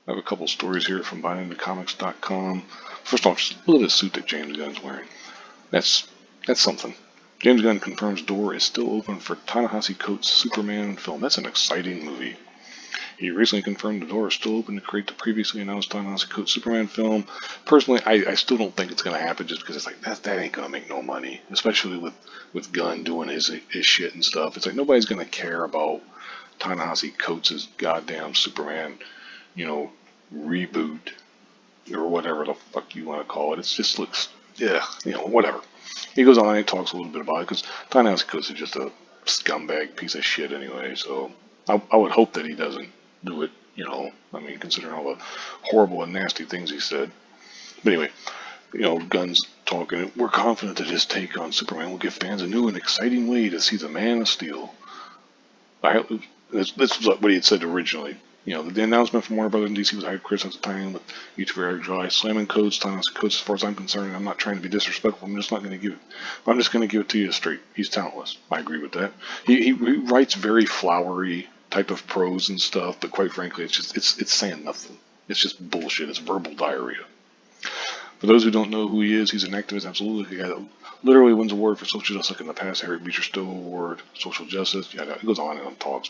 I have a couple stories here from buyingthecomics.com. First off, just look at the suit that James Gunn's wearing. That's something. James Gunn confirms door is still open for Ta-Nehisi Coates' Superman film. That's an exciting movie. He recently confirmed the door is still open to create the previously announced Ta-Nehisi Coates Superman film. Personally, I still don't think it's going to happen just because it's like, that ain't going to make no money. Especially with Gunn doing his shit and stuff. It's like nobody's going to care about Ta-Nehisi Coates' goddamn Superman, reboot or whatever the fuck you want to call it. It just looks, yeah, whatever. He goes on and he talks a little bit about it because Ta-Nehisi Coates is just a scumbag piece of shit anyway. So I would hope that he doesn't do it. Considering all the horrible and nasty things he said. But anyway, Gunn's talking. We're confident that his take on Superman will give fans a new and exciting way to see the Man of Steel. This was what he had said originally. The announcement from Warner Brothers and DC was I had criticized at the time with YouTuber Eric Dry slamming codes, Ta-Nehisi Coates. As far as I'm concerned, I'm not trying to be disrespectful. I'm just going to give it to you straight. He's talentless. I agree with that. He writes very flowery type of prose and stuff, but quite frankly, it's saying nothing. It's just bullshit. It's verbal diarrhea. For those who don't know who he is, he's an activist, absolutely. The guy that literally wins award for social justice, like in the past, Harry Beecher Stowe Award, social justice. Yeah, he goes on and talks.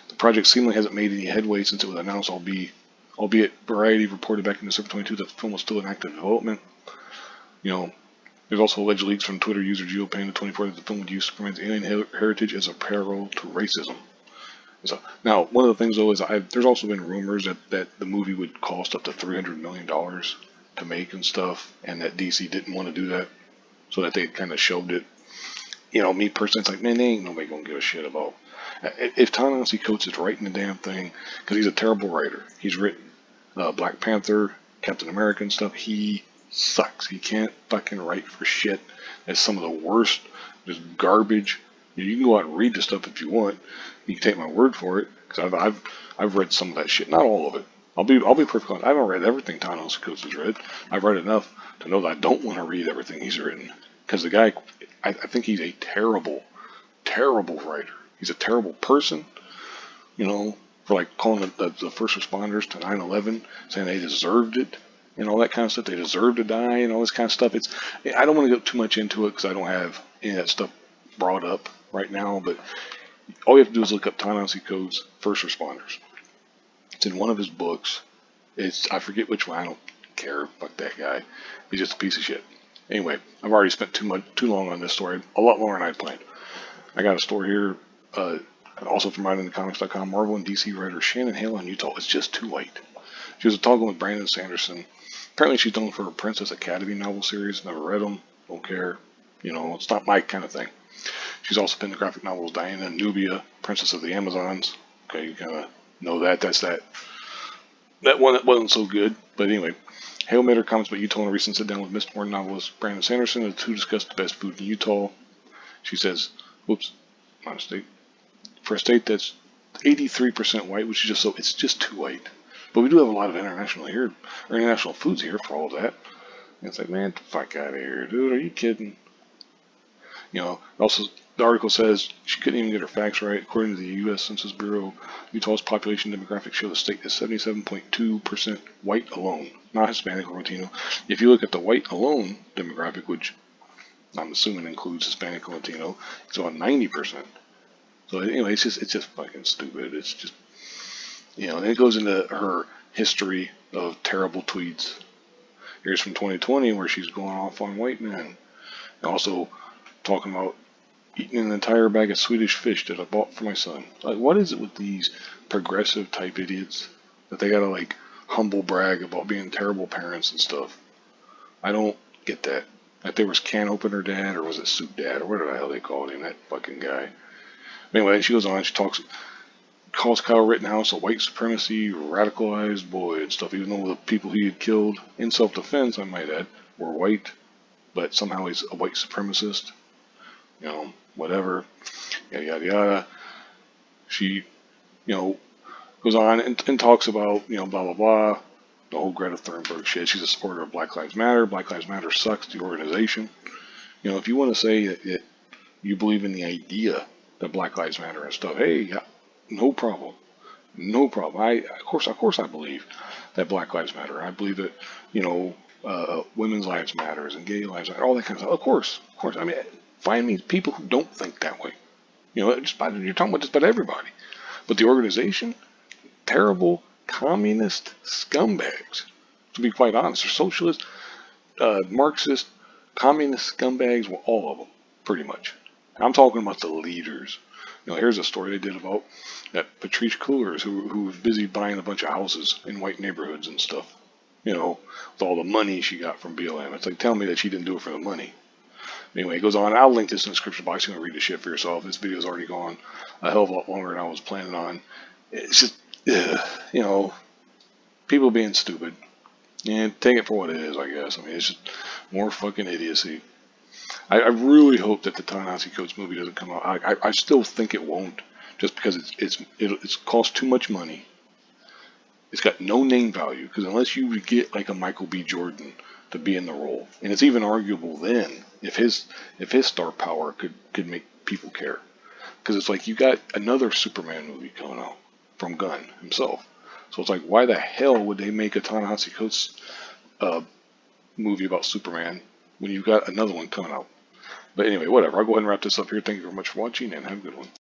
The project seemingly hasn't made any headway since it was announced, albeit Variety reported back in December 22 that the film was still in active development. There's also alleged leaks from Twitter user GeoPanda24 that the film would use Superman's alien heritage as a parallel to racism. So now, one of the things though is there's also been rumors that the movie would cost up to $300 million to make and stuff, and that DC didn't want to do that, so that they kind of shelved it. Me personally, it's like, man, they ain't nobody gonna give a shit about. If Ta-Nehisi Coates is writing the damn thing, because he's a terrible writer. He's written Black Panther, Captain America and stuff. He sucks. He can't fucking write for shit. It's some of the worst, just garbage. You can go out and read the stuff if you want. You can take my word for it, because I've read some of that shit. Not all of it. I'll be perfectly honest. I haven't read everything Ta-Nehisi Coates has read. I've read enough to know that I don't want to read everything he's written, because the guy, I think he's a terrible, terrible writer. He's a terrible person. For like calling the first responders to 9/11, saying they deserved it and all that kind of stuff. They deserve to die and all this kind of stuff. I don't want to go too much into it because I don't have any of that stuff brought up right now. But all you have to do is look up Ta-Nehisi Coates' First Responders. It's in one of his books. I forget which one. I don't care. Fuck that guy. He's just a piece of shit. Anyway, I've already spent too long on this story. A lot longer than I planned. I got a story here. Also from buyingthecomics.com. Marvel and DC writer Shannon Hale on Utah is just too white. She was talking with Brandon Sanderson. Apparently she's known for her Princess Academy novel series. Never read them. Don't care. It's not my kind of thing. She's also penned the graphic novels Diana and Nubia, Princess of the Amazons. Okay, you kind of know that. That's that one that wasn't so good. But anyway, Hale made her comments about Utah in a recent sit-down with Mistborn novelist Brandon Sanderson. The two discussed the best food in Utah. She says, whoops, my mistake. For a state that's 83% white, which is it's just too white. But we do have a lot of international foods here for all of that. And it's like, man, get the fuck out of here, dude. Are you kidding? Also, the article says she couldn't even get her facts right. According to the U.S. Census Bureau, Utah's population demographics show the state is 77.2% white alone, not Hispanic or Latino. If you look at the white alone demographic, which I'm assuming includes Hispanic and Latino, it's about 90%. So anyway, it's just fucking stupid. It's just, and it goes into her history of terrible tweets. Here's from 2020 where she's going off on white men. And also talking about eating an entire bag of Swedish fish that I bought for my son. Like, what is it with these progressive type idiots that they gotta like humble brag about being terrible parents and stuff? I don't get that. Like there was Can Opener Dad, or was it Soup Dad, or whatever the hell they called him, that fucking guy. Anyway, she goes on, she calls Kyle Rittenhouse a white supremacy, radicalized boy and stuff, even though the people he had killed, in self-defense, I might add, were white, but somehow he's a white supremacist. Whatever, yada, yada, yada. She, goes on and talks about, blah, blah, blah, the whole Greta Thunberg shit. She's a supporter of Black Lives Matter. Black Lives Matter sucks, the organization. If you want to say that you believe in the idea that Black Lives Matter and stuff, hey, yeah, no problem. No problem. Of course, I believe that Black Lives Matter. I believe that, you know, women's lives matters and gay lives matter, all that kind of stuff. Of course. I mean, find me people who don't think that way. You know, you're talking about just about everybody. But the organization, terrible communist scumbags. To be quite honest, they're socialist, Marxist, communist scumbags. Well, all of them, pretty much. I'm talking about the leaders. You know, here's a story they did about that Patrice Coolers, who was busy buying a bunch of houses in white neighborhoods and stuff. You know, with all the money she got from BLM. It's like, tell me that she didn't do it for the money. Anyway, it goes on. I'll link this in the description box. You can read the shit for yourself. This video's already gone a hell of a lot longer than I was planning on. It's just, you know, people being stupid. And take it for what it is, I guess. I mean, it's just more fucking idiocy. I really hope that the Ta-Nehisi Coates movie doesn't come out. I still think it won't, just because it's cost too much money. It's got no name value, because unless you would get like a Michael B. Jordan to be in the role, and it's even arguable then if his star power could make people care, because it's like you got another Superman movie coming out from Gunn himself. So it's like, why the hell would they make a Ta-Nehisi Coates uh, movie about Superman when you've got another one coming out? But anyway, whatever. I'll go ahead and wrap this up here. Thank you very much for watching, and have a good one.